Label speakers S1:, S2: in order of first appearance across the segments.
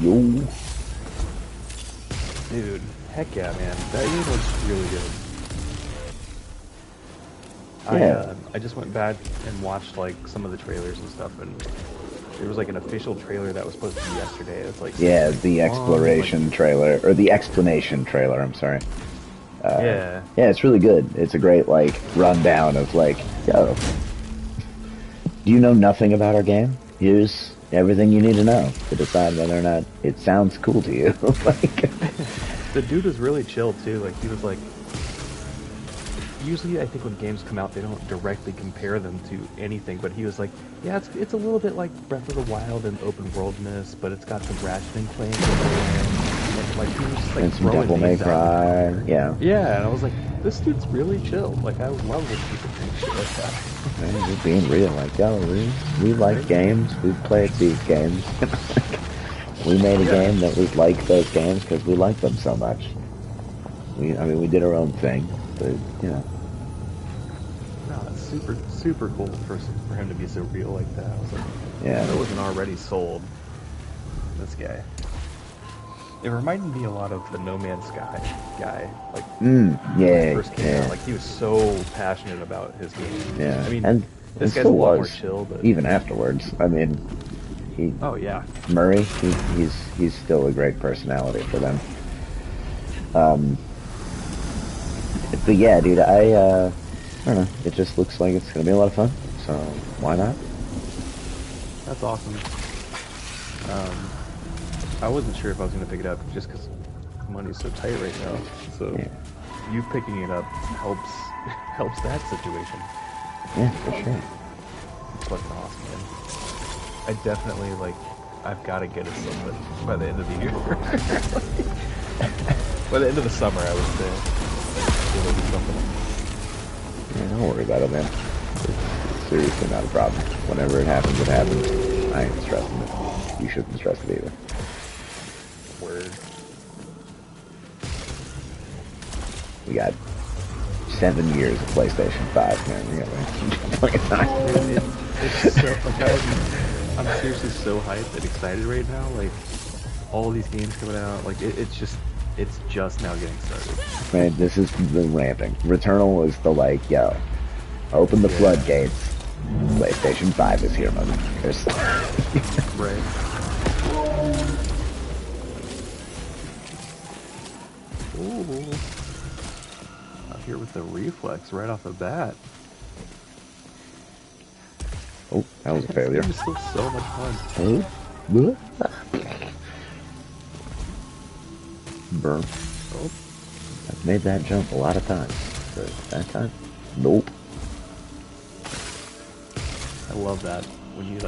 S1: Yo.
S2: Dude, heck yeah, man. That game looks really good.
S1: Yeah.
S2: I just went back and watched like some of the trailers and stuff, and there was like an official trailer that was supposed to be yesterday. It's like
S1: Yeah,
S2: like
S1: the
S2: long,
S1: exploration trailer, or the explanation trailer, I'm sorry.
S2: yeah,
S1: Yeah, it's really good. It's a great, like, rundown of, like, yo, do you know nothing about our game? Here's everything you need to know to decide whether or not it sounds cool to you. Like,
S2: the dude was really chill too. Like he was like, usually I think when games come out, they don't directly compare them to anything. But he was like, yeah, it's a little bit like Breath of the Wild and open worldness, but it's got some Ratchet and Clank in there. And like he was just like
S1: and some
S2: throwing
S1: Devil May
S2: names out.
S1: Cry. Yeah.
S2: Yeah, and I was like, this dude's really chill. Like I love when people think shit like that.
S1: Man, just being real, like, yo, we like games. We played these games. We made a game that was like those games because we like them so much. I mean, we did our own thing, but, you know.
S2: No, it's super, super cool for him to be so real like that. I was like,
S1: Yeah.
S2: I wasn't already sold. This guy. It reminded me a lot of the No Man's Sky guy. Like, when it first came out, like he was so passionate about his game.
S1: Yeah.
S2: I mean,
S1: and
S2: this guy's a
S1: still
S2: lot
S1: was,
S2: more chill, but
S1: even afterwards. I mean,
S2: oh yeah,
S1: Murray, he's still a great personality for them. But yeah, dude, I don't know. It just looks like it's gonna be a lot of fun. So why not?
S2: that's awesome. I wasn't sure if I was gonna pick it up just because money's so tight right now. So you picking it up helps that situation.
S1: Yeah, for sure.
S2: It's fucking awesome, man. I definitely I've got to get it something by the end of the year. By the end of the summer, I would say. It'll be something.
S1: Yeah, don't worry about it, man. It's seriously not a problem. Whenever it happens, it happens. I ain't stressing it. You shouldn't stress it either.
S2: Word.
S1: We got 7 years of PlayStation 5, man. We got plenty of time.
S2: It's so, I'm seriously so hyped and excited right now. Like, all these games coming out. Like, it's just now getting started.
S1: Man, this is the ramping. Returnal is the, like, yo, open the floodgates. PlayStation 5 is here, motherfuckers.
S2: Right. Ooh. Out here with the reflex right off the bat.
S1: Oh, that was a failure.
S2: This game is still so much fun.
S1: Oh, burn.
S2: Oh.
S1: I've made that jump a lot of times, but that time, nope.
S2: I love that when you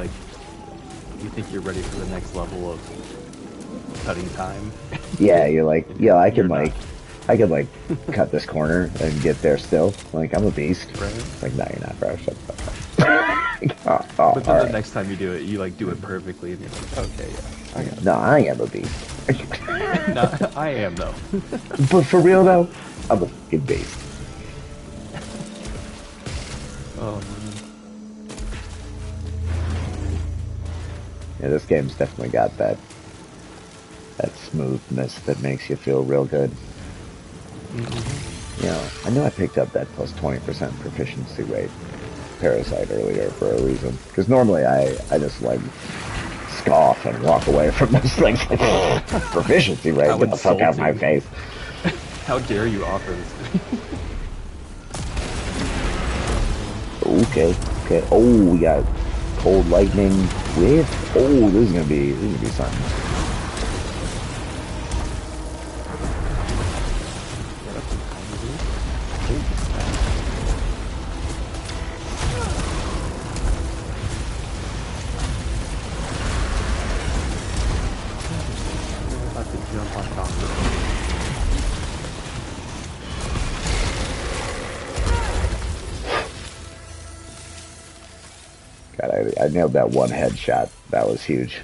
S2: you think you're ready for the next level of cutting time.
S1: Yeah, you're like, yo, I could cut this corner and get there still. Like, I'm a beast.
S2: Right.
S1: It's like, no, you're not, bro. Shut the fuck up.
S2: But then the next time you do it, you do it perfectly, and you're like, okay, yeah, I got it.
S1: No, I am a beast.
S2: No, I am though.
S1: But for real though, I'm a fucking beast.
S2: Oh man.
S1: Yeah, this game's definitely got that smoothness that makes you feel real good.
S2: Mm-hmm.
S1: You know, I knew I picked up that plus 20% proficiency rate Parasite earlier for a reason. Because normally I just scoff and walk away from those things. Proficiency rate, get the fuck out of my face.
S2: How dare you offer
S1: this? Okay. Oh, we got cold lightning with. Oh, this is gonna be something. God, I nailed that one headshot. That was huge.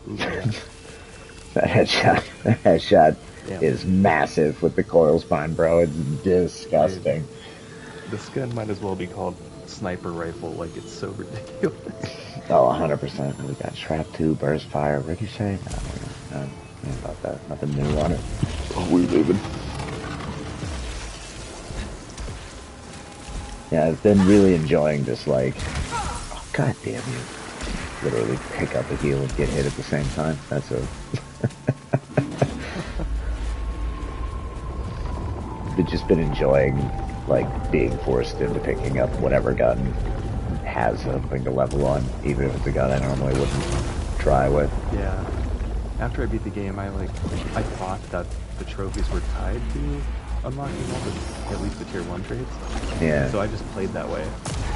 S2: Yeah.
S1: That headshot is massive with the coil spine, bro. It's disgusting.
S2: The skin might as well be called sniper rifle, like it's so ridiculous.
S1: Oh, 100%. We got trap 2, burst fire, ricochet. No, ain't about that. Nothing new on it. Oh, we're leaving. Yeah, I've been really enjoying this, like, oh, god damn you. Literally pick up a heal and get hit at the same time. That's a... I've just been enjoying, like, being forced into picking up whatever gun has something to level on, even if it's a gun I normally wouldn't try with.
S2: Yeah. After I beat the game, I thought that the trophies were tied to unlocking all the, at least the tier 1 traits.
S1: Yeah.
S2: So I just played that way,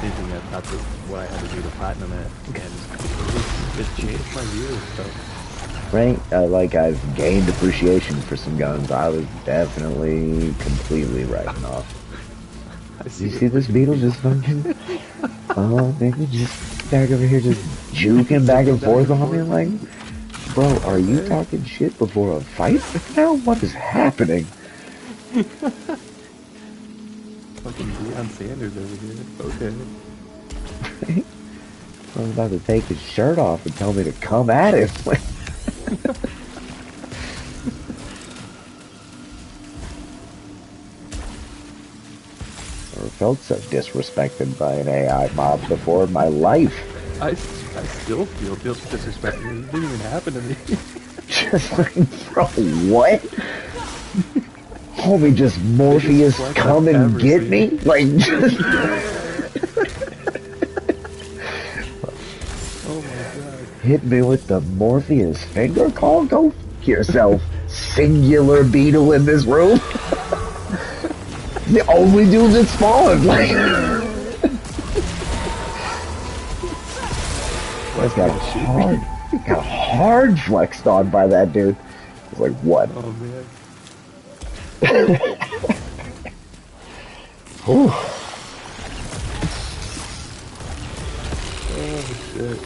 S2: thinking that that's what I had to do to platinum it, and it changed my view, so...
S1: Right? I've gained appreciation for some guns I was definitely completely writing off. You see this beetle just fucking... Oh, nigga, just back over here just juking back and forth on me, like... Bro, are you talking shit before a fight now? What is happening?
S2: Fucking Deion Sanders over here. Okay.
S1: I was about to take his shirt off and tell me to come at him. Never felt so disrespected by an AI mob before in my life.
S2: I still feel disrespected. It didn't even happen to me.
S1: Just like, bro, what? Homie, just Morpheus come and get me? Like, just...
S2: Oh my god.
S1: Hit me with the Morpheus finger call? Go f*** yourself, singular beetle in this room. The only dude that spawned, like... That's got hard flexed on by that dude. It's like, what?
S2: Oh man.
S1: Oh
S2: shit.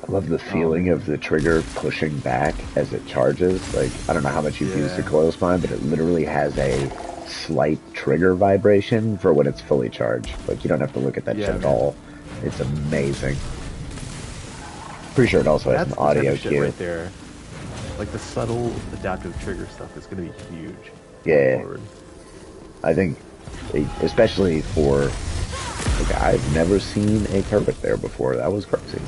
S1: I love the feeling of the trigger pushing back as it charges. Like, I don't know how much you've used the coil spine, but it literally has a slight trigger vibration for when it's fully charged. Like, you don't have to look at that shit at all. It's amazing. Pretty sure it also has an audio cue
S2: right there. Like the subtle adaptive trigger stuff is going to be huge.
S1: Yeah. I think, especially for, like, I've never seen a turret there before. That was crazy.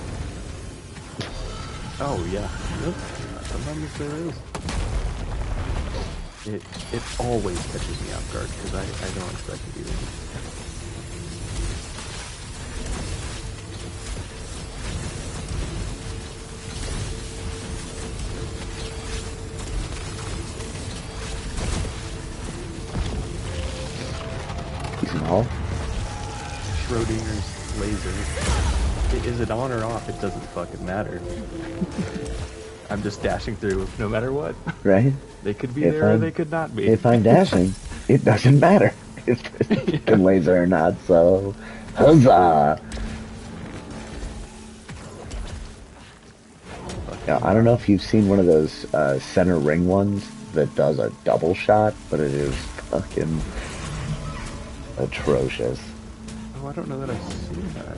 S2: Oh yeah. Yep. Sometimes there is. It always catches me off guard because I don't expect it either.
S1: Hall?
S2: Schrodinger's laser. Is it on or off? It doesn't fucking matter. I'm just dashing through no matter what.
S1: Right?
S2: They could be there or they could not be.
S1: If I'm dashing, it doesn't matter if it's a laser or not, so huzzah! Now, I don't know if you've seen one of those center ring ones that does a double shot, but it is fucking atrocious.
S2: Oh, I don't know that I've seen that.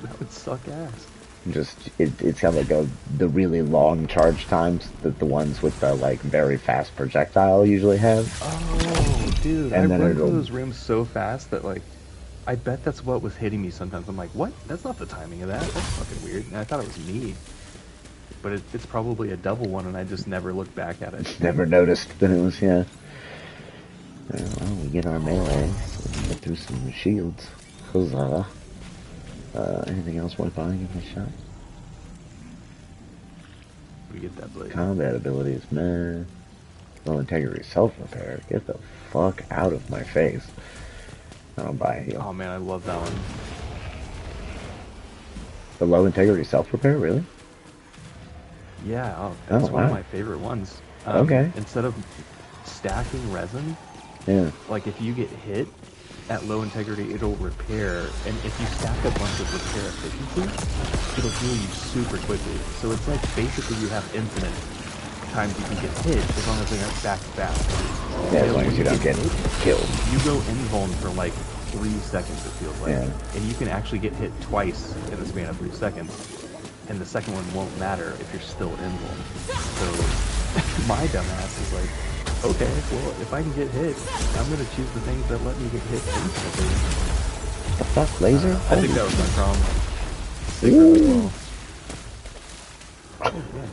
S2: That would suck ass.
S1: Just, it's got like the really long charge times that the ones with the like very fast projectile usually have.
S2: Oh, dude,
S1: and
S2: I run through those rooms so fast that like, I bet that's what was hitting me sometimes. I'm like, what? That's not the timing of that. That's fucking weird. And I thought it was me. But it's probably a double one, and I just never looked back at it.
S1: Never noticed that it was, yeah. Well, we get our melee, so we can get through some shields. Huzzah. Anything else worth buying in this shop?
S2: We get that blade.
S1: Combat abilities, man. Low integrity self-repair. Get the fuck out of my face. I don't buy a heal.
S2: Oh man, I love that one.
S1: The low integrity self-repair, really?
S2: Yeah, that's one of my favorite ones.
S1: Okay.
S2: Instead of stacking resin, like if you get hit at low integrity, it'll repair, and if you stack a bunch of repair efficiency, it'll heal you super quickly. So it's like basically you have infinite times you can get hit as long as they're not back to back.
S1: Yeah, as long as you don't get killed.
S2: You go invuln for like 3 seconds, it feels like. Yeah. And you can actually get hit twice in the span of 3 seconds. And the second one won't matter if you're still invuln. So my dumbass is like, okay, well, if I can get hit, I'm going to choose the things that let me get hit instantly.
S1: The fuck, laser?
S2: I think that was my problem.
S1: Ooh.
S2: Oh, yeah.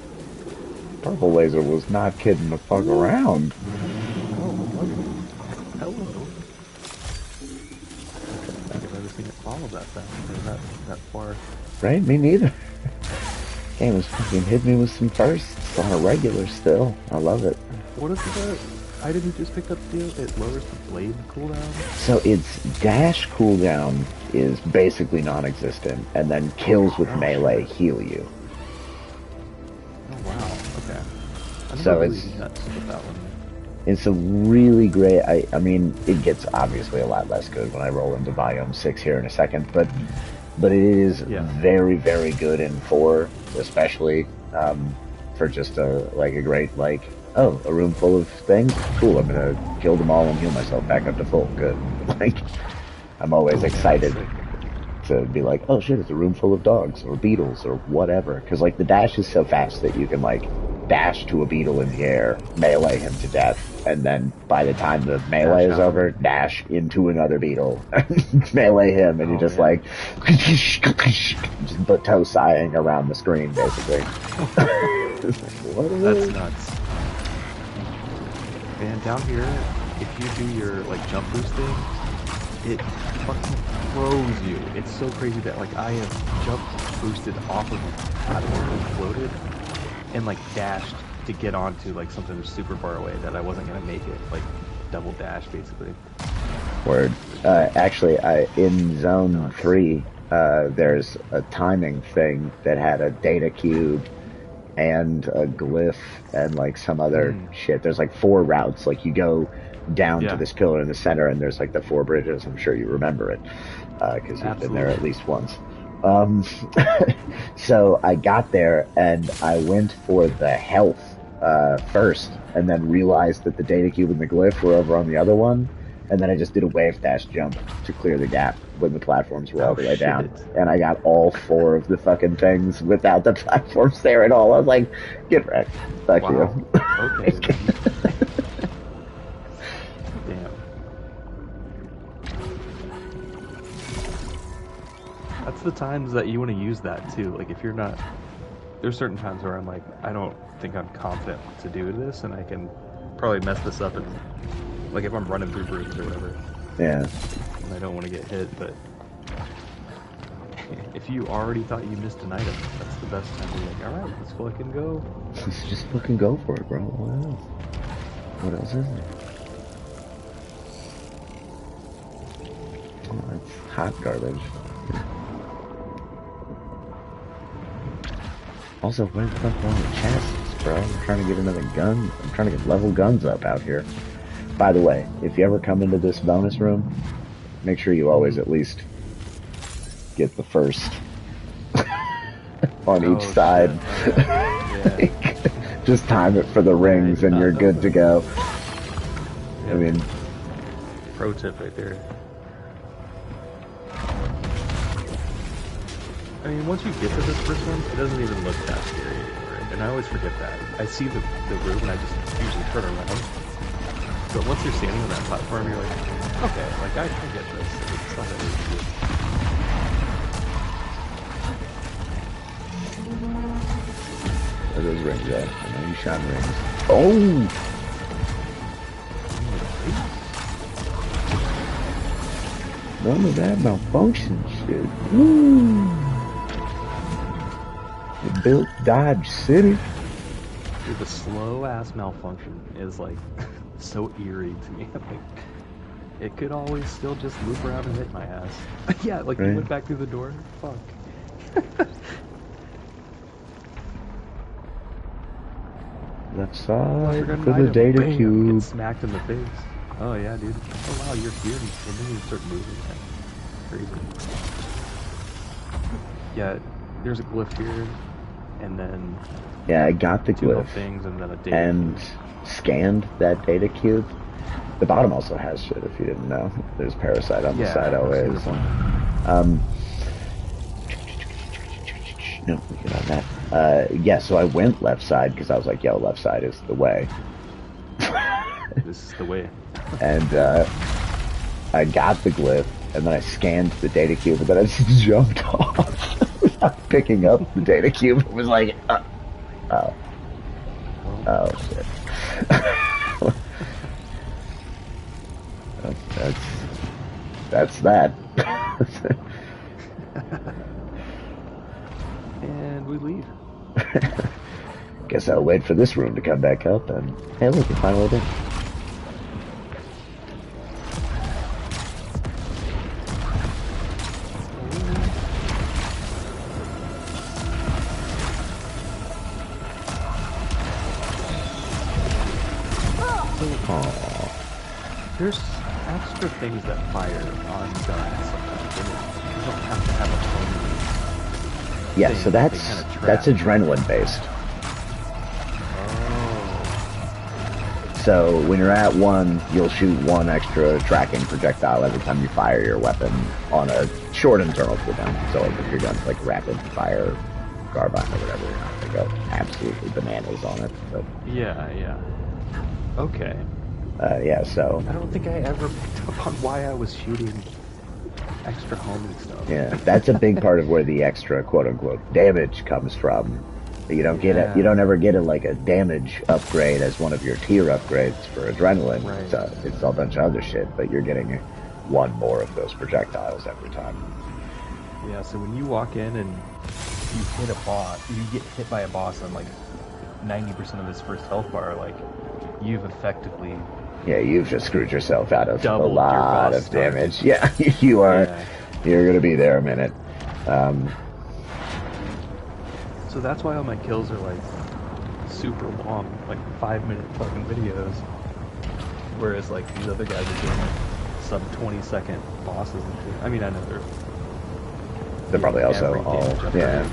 S1: Purple laser was not kidding the fuck around.
S2: Hello. I've never seen it follow that fast, that far.
S1: Right? Me neither. Game was fucking hitting me with some bursts on a regular still. I love it.
S2: What is it? I didn't just pick up the deal. It lowers the blade cooldown.
S1: So its dash cooldown is basically non-existent, and then kills with melee heal you.
S2: Oh wow. Okay. I'm
S1: so
S2: really
S1: it's
S2: nuts with that one.
S1: It's a really great. I mean, it gets obviously a lot less good when I roll into Biome 6 here in a second, but it is very, very good in 4, especially for just a great a room full of things. Cool, I'm gonna kill them all and heal myself back up to full. Good. I'm always excited to be like, oh shit, it's a room full of dogs or beetles or whatever. Because the dash is so fast that you can dash to a beetle in the air, melee him to death, and then by the time the melee is over, dash into another beetle, melee him, and you're just just toe sighing around the screen, basically.
S2: That's nuts. Man, down here, if you do your jump boost thing, it fucking throws you. It's so crazy that I have jump boosted off of the platform and floated and dashed to get onto something super far away that I wasn't gonna make it, double dash basically.
S1: Word. Actually, in Zone 3, there's a timing thing that had a data cube and a glyph and some other shit. There's 4 routes. You go down to this pillar in the center, and there's the 4 bridges. I'm sure you remember it because you've been there at least once. So I got there and I went for the health first, and then realized that the data cube and the glyph were over on the other one, and then I just did a wave dash jump to clear the gap when the platforms were all the way down, and I got all 4 of the fucking things without the platforms there at all. I was like, get wrecked. Fuck you.
S2: Okay. That's the times that you want to use that too. If you're not, there's certain times where I'm I don't think I'm confident to do this, and I can probably mess this up. And if I'm running through rooms or whatever. Yeah. And I don't want to get hit, but if you already thought you missed an item, that's the best time to be all right, let's fucking go.
S1: Let's just fucking go for it, bro. What else? What else is there? Oh, that's hot garbage. Also, where the fuck are all the chests, bro? I'm trying to get another gun. I'm trying to get level guns up out here. By the way, if you ever come into this bonus room, make sure you always at least get the first on each side. Just time it for the rings and you're good to go. I mean,
S2: pro tip right there. I mean, once you get to this first one, it doesn't even look that scary anymore. And I always forget that. I see the room and I just usually turn around. But once you're standing on that platform, you're like, okay, I get this. It's not that easy.
S1: Where are those rings at? I know you shot rings. Oh! None of that malfunction shit. Woo! It built Dodge City.
S2: Dude, the slow-ass malfunction is, so eerie to me. It could always still just loop around and hit my ass. Yeah, right. You went back through the door? Fuck.
S1: Left side for the data cube.
S2: Get smacked in the face. Oh yeah, dude. Oh wow, you're here, and then you start moving. Crazy. Yeah, there's a glyph here. and then
S1: yeah, I got the
S2: two
S1: glyph
S2: health things, and then a data
S1: and
S2: cube.
S1: scanned that data cube. The bottom also has shit, if you didn't know. There's Parasite on the side always. No, we get on that. Yeah, so I went left side because I was like, yo, left side is the way.
S2: This is the way.
S1: And I got the glyph, and then I scanned the data cube, and then I just jumped off without picking up the data cube. It was like, oh shit. that's that.
S2: And we leave.
S1: Guess I'll wait for this room to come back up, and hey, look, it's finally done.
S2: There's extra things that fire on guns sometimes. You don't have to have a phone.
S1: Yeah, so that's adrenaline based.
S2: Oh.
S1: So when you're at 1, you'll shoot 1 extra tracking projectile every time you fire your weapon on a short internal cooldown. So like if your gun's like rapid fire, carbine or whatever, you're not gonna go absolutely bananas on it. But
S2: yeah. Okay.
S1: Yeah, so...
S2: I don't think I ever picked up on why I was shooting extra homing stuff.
S1: Yeah, that's a big part of where the extra quote-unquote damage comes from. You don't get it. You don't ever get a damage upgrade as one of your tier upgrades for adrenaline.
S2: Right.
S1: It's a bunch of other shit, but you're getting 1 more of those projectiles every time.
S2: Yeah, so when you walk in and you hit a boss, you get hit by a boss on 90% of his first health bar, you've effectively...
S1: Yeah, you've just screwed yourself out of a
S2: doubled
S1: lot
S2: your
S1: of damage. Yeah, you are.
S2: Yeah.
S1: You're gonna be there a minute.
S2: So that's why all my kills are super long, 5-minute fucking videos. Whereas these other guys are doing sub 20-second bosses and shit. I mean, I know
S1: they're probably also all yeah.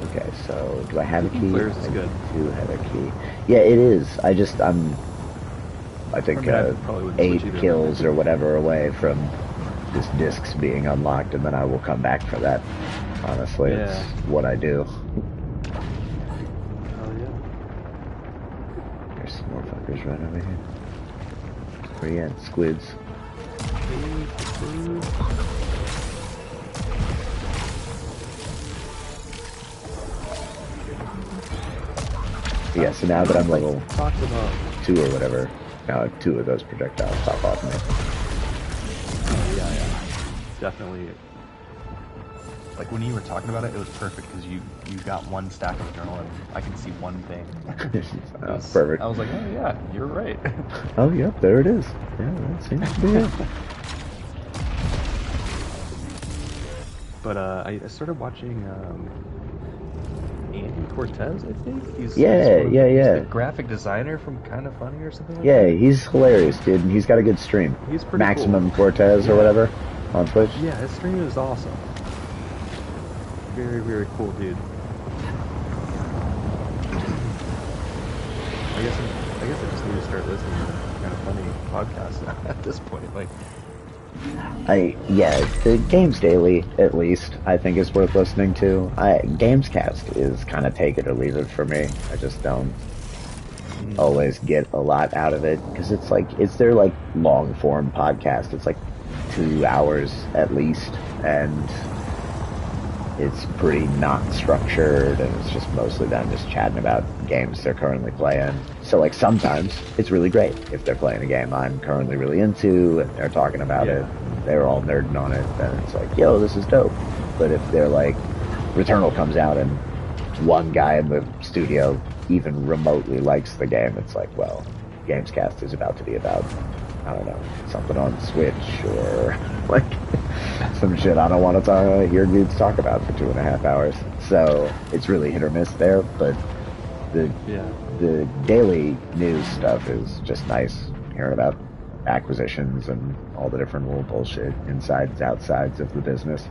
S1: Okay, so do I have a key?
S2: Players is good.
S1: I do have a key. Yeah, it is. I think 8 kills or whatever away from just discs being unlocked, and then I will come back for that. Honestly, it's what I do.
S2: Oh yeah.
S1: There's some more fuckers right over here. Where you at, squids? Yeah, so now that I'm level 2 or whatever, now 2 of those projectiles pop off me.
S2: Yeah. Definitely. When you were talking about it, it was perfect because you got 1 stack of adrenaline. I can see 1 thing.
S1: Perfect.
S2: I was like, oh yeah, you're right.
S1: Oh, yep, there it is. Yeah, that seems to be it.
S2: But I started watching Andy Cortez, I think. He's
S1: yeah.
S2: the graphic designer from Kind of Funny or something like that.
S1: Yeah, he's hilarious, dude. And he's got a good stream.
S2: He's pretty
S1: Maximum
S2: cool.
S1: Cortez or whatever on Twitch.
S2: Yeah, his stream is awesome. Very, very cool dude. I guess I just need to start listening to Kind of Funny podcasts at this point.
S1: The Games Daily, at least, I think is worth listening to. Gamescast is kind of take it or leave it for me. I just don't always get a lot out of it, because it's their long form podcast. It's 2 hours at least, and it's pretty not structured, and it's just mostly them just chatting about games they're currently playing. So sometimes it's really great if they're playing a game I'm currently really into and they're talking about it, they're all nerding on it, then it's yo, this is dope. But if they're Returnal comes out and 1 guy in the studio even remotely likes the game, it's well, Gamescast is about to be about, I don't know, something on Switch or some shit I don't want to hear dudes talk about for 2.5 hours. So it's really hit or miss there, but the daily news stuff is just nice, hearing about acquisitions and all the different little bullshit insides, outsides of the business.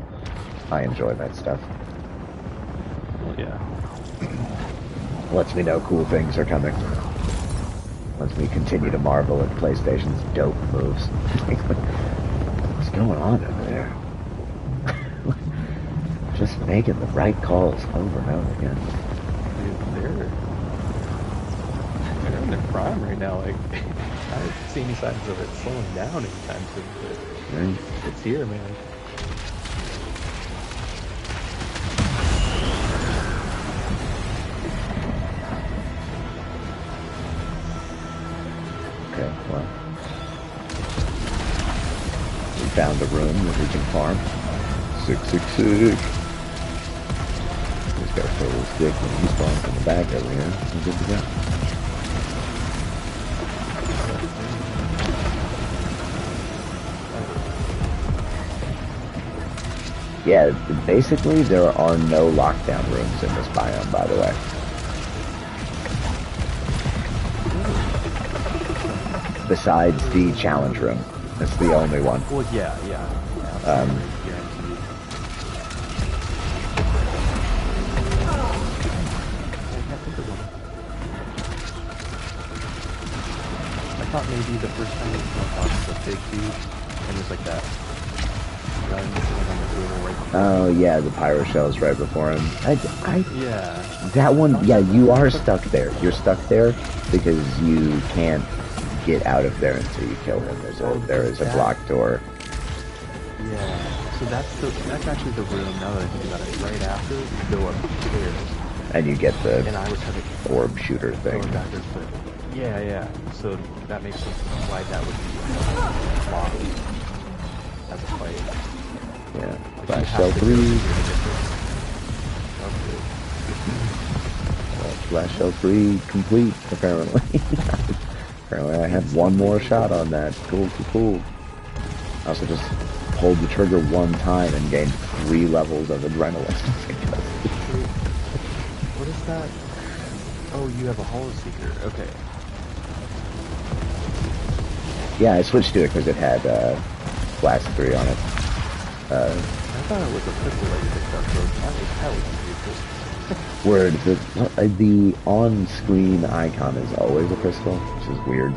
S1: I enjoy that stuff.
S2: Well, yeah.
S1: Lets me know cool things are coming. Lets me continue to marvel at PlayStation's dope moves. What's going on over there? Just making the right calls over and over again.
S2: Dude, they're in their prime right now. Like, I don't see any signs of it slowing down anytime soon, but
S1: Right.
S2: it's here, man.
S1: Okay, well. We found a room that we can farm. 666. Just gotta throw this dick when he spawns in the back over here. We're good to go. Yeah, basically there are no lockdown rooms in this biome, by the way. Besides the challenge room. That's the only one.
S2: Well, yeah. Guaranteed. I thought maybe the first time we came across the big dude, and there's like that gun sitting on the table right before
S1: Oh yeah, the pyro shell's right before him.
S2: Yeah.
S1: That one, yeah, you are stuck there. You're stuck there because you can't get out of there until you kill him. There is a blocked door.
S2: Yeah. So that's actually the room. Now that I think about it, right after you go upstairs,
S1: And you get the
S2: and I was having
S1: orb shooter thing.
S2: going backwards, but yeah. So that makes sense why that would be locked as a fight.
S1: Yeah.
S2: Like,
S1: Flash
S2: you
S1: Shell
S2: have to
S1: 3.
S2: go through to get this.
S1: Flash Shell 3 complete, apparently. Apparently I had one more shot on that. Cool. I also just pulled the trigger one time and gained 3 levels of adrenaline.
S2: What is that? Oh, you have a Hollow Seeker. Okay.
S1: Yeah, I switched to it because it had Blast 3 on it.
S2: I thought it was a pistol that you picked up, so that was a pistol.
S1: Where the on-screen icon is always a pistol, which is weird.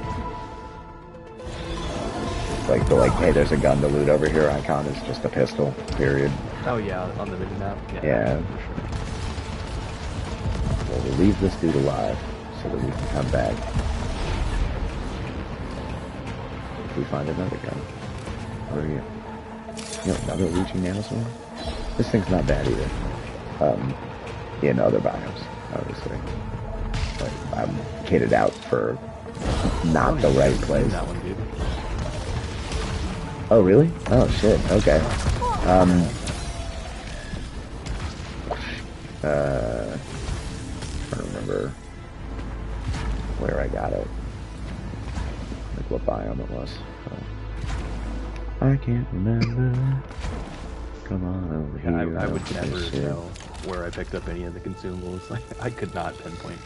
S1: Like the hey, there's a gun to loot over here icon is just a pistol, period.
S2: Oh yeah, on the mini-map?
S1: Yeah.
S2: For sure.
S1: Well, we'll leave this dude alive so that we can come back. If we find another gun. Where are you? You know, another reaching nanosword? This thing's not bad either. In other biomes, obviously. But I'm kitted out for not the right place.
S2: That one, dude.
S1: Oh, really? Oh, shit. Okay. I don't remember where I got it. Like what biome it was. So. I can't remember. Come on over here.
S2: Yeah, I would never know where I picked up any of the consumables. Like, I could not pinpoint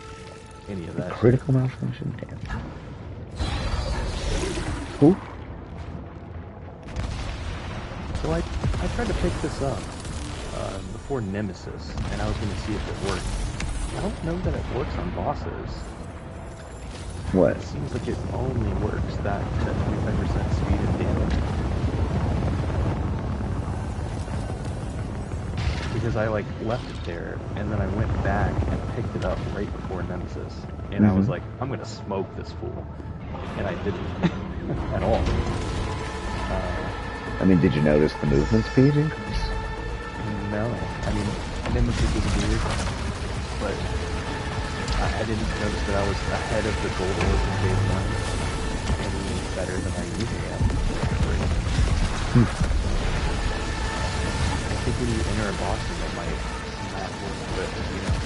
S2: any of that.
S1: Critical malfunction? Damn. Who?
S2: So I tried to pick this up before Nemesis, and I was going to see if it worked. I don't know that it works on bosses.
S1: What?
S2: It seems like it only works that 25% speed and damage. Because I like left it there, and then I went back and picked it up right before Nemesis, and I was like, I'm gonna smoke this fool, and I didn't at all.
S1: I mean, did you notice the movement speed increase?
S2: No, I mean Nemesis is weird, but I didn't notice that I was ahead of the gold orb in phase 1, any better than I usually am. I think when you enter a boss room, it might not work, but you know,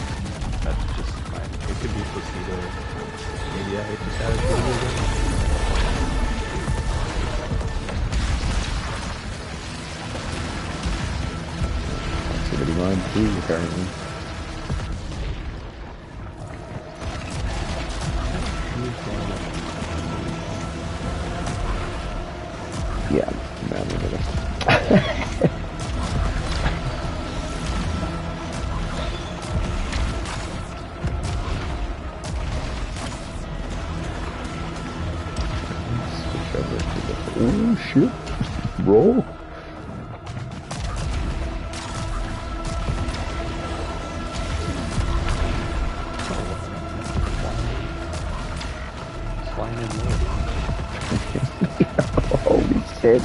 S2: that's just fine. It could be placebo. Maybe I just had a good
S1: Activity line 2, apparently. Yeah, no, Oh shit. Roll.
S2: Flying in low.
S1: Holy shit.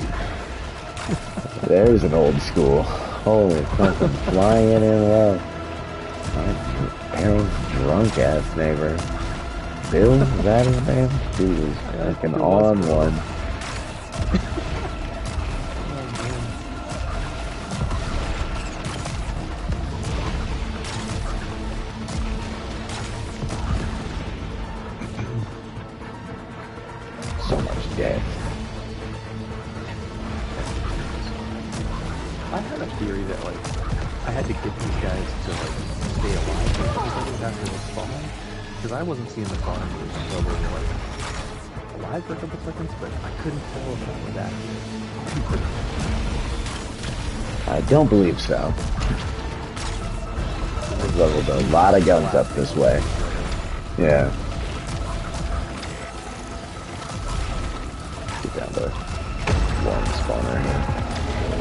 S1: There's an old school. Holy fucking flying in low. Harold's drunk ass neighbor. Bill, is that his name? Dude was fucking on one. So much death.
S2: I had a theory that like I had to get these guys to like stay alive after they spawn, because I wasn't seeing the spawn until they were like alive for a couple seconds, but I couldn't tell if that was accurate.
S1: I don't believe so. There's leveled a lot of guns up this way. Yeah. Get down to one spawner here.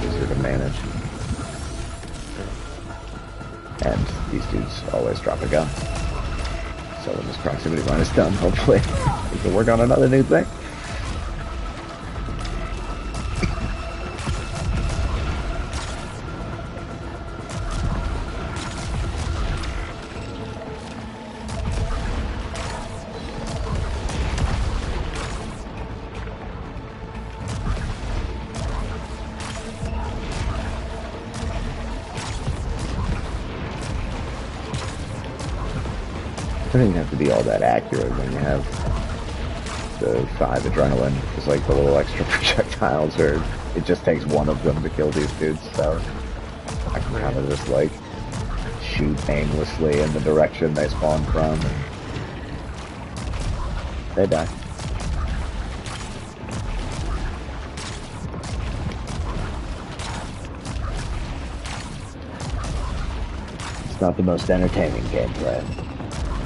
S1: Easier to manage. And these dudes always drop a gun. So when this proximity run is done, hopefully we can work on another new thing. It doesn't even have to be all that accurate when you have the 5 adrenaline. It's like the little extra projectiles, or it just takes one of them to kill these dudes, so I can kind of just like shoot aimlessly in the direction they spawn from, and they die. It's not the most entertaining gameplay,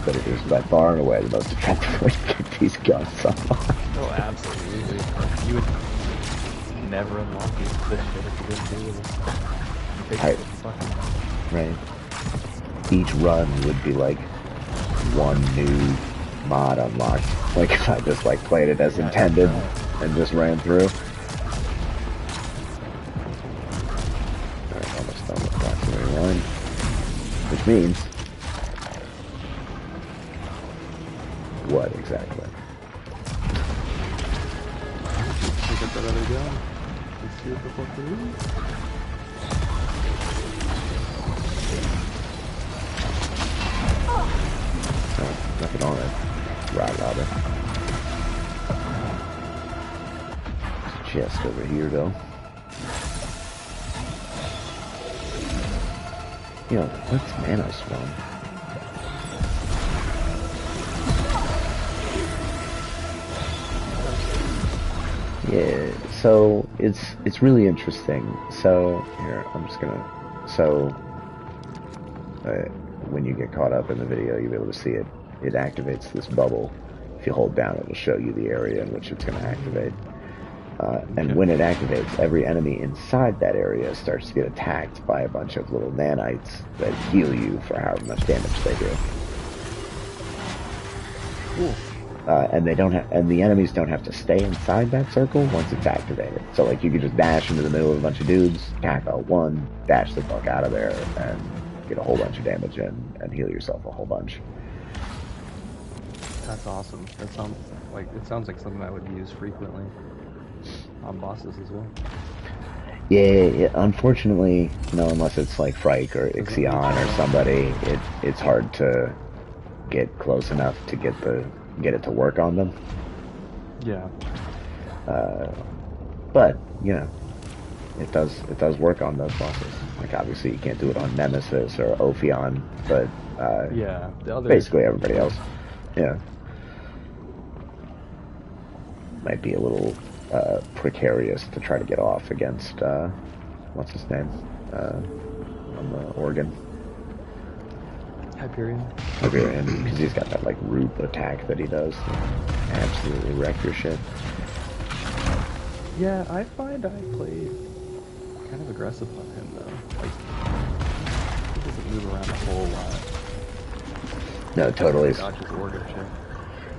S1: but it is by far and away the most effective way to get these guns off.
S2: Oh, absolutely. You would never unlock this shit if you didn't do it.
S1: Right. Each run would be like one new mod unlocked. Like if I just like played it as intended and just ran through. Alright, almost done with proximity line. Which means what exactly?
S2: Pick up that other gun. Let's see what the fuck it is.
S1: Oh, nothing on it. Right, Robert. There's a chest over here, though. Yo, what's Manos from? Yeah, so it's really interesting. So here, I'm just gonna. So when you get caught up in the video, you'll be able to see it. It activates this bubble. If you hold down, it'll show you the area in which it's going to activate. And when it activates, every enemy inside that area starts to get attacked by a bunch of little nanites that heal you for however much damage they do.
S2: Cool.
S1: And they don't have, and the enemies don't have to stay inside that circle once it's activated. So like you could just dash into the middle of a bunch of dudes, attack out one, dash the fuck out of there, and get a whole bunch of damage and heal yourself a whole bunch.
S2: That's awesome. That sounds like something I would use frequently on bosses as well.
S1: Yeah, unfortunately, unless it's like Frike or Ixion or somebody, it's hard to get close enough to get it to work on them.
S2: Yeah.
S1: But it does work on those bosses. Like obviously you can't do it on Nemesis or Ophion, but
S2: yeah, the other
S1: basically everybody else, might be a little precarious to try to get off against what's his name on the organ.
S2: Hyperion,
S1: because he's got that like root attack that he does. Absolutely wreck your shit.
S2: Yeah, I find I play kind of aggressive on him though. Like he doesn't move around a whole lot.
S1: No, totally.
S2: Dodge his orb and shit.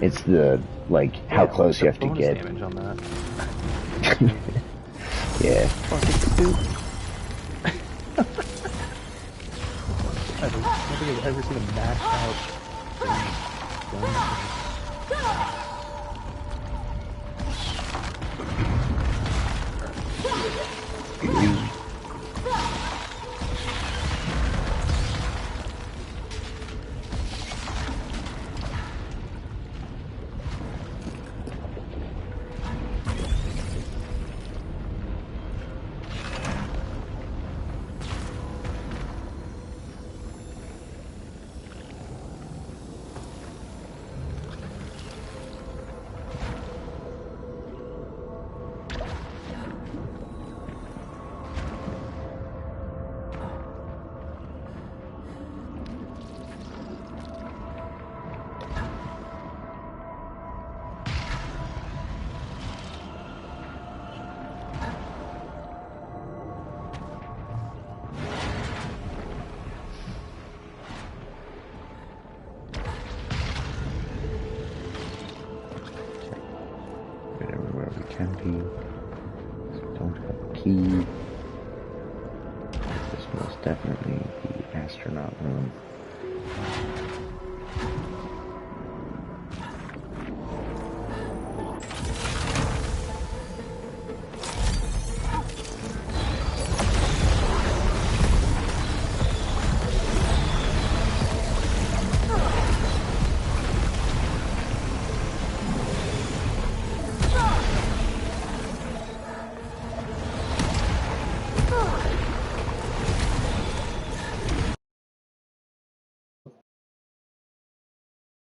S1: It's the like how close you have to get.
S2: Damage on that.
S1: Yeah.
S2: Fucking stupid. I don't think I've ever seen a maxed out gun.
S1: Can be. Don't have a key. This most definitely the astronaut room.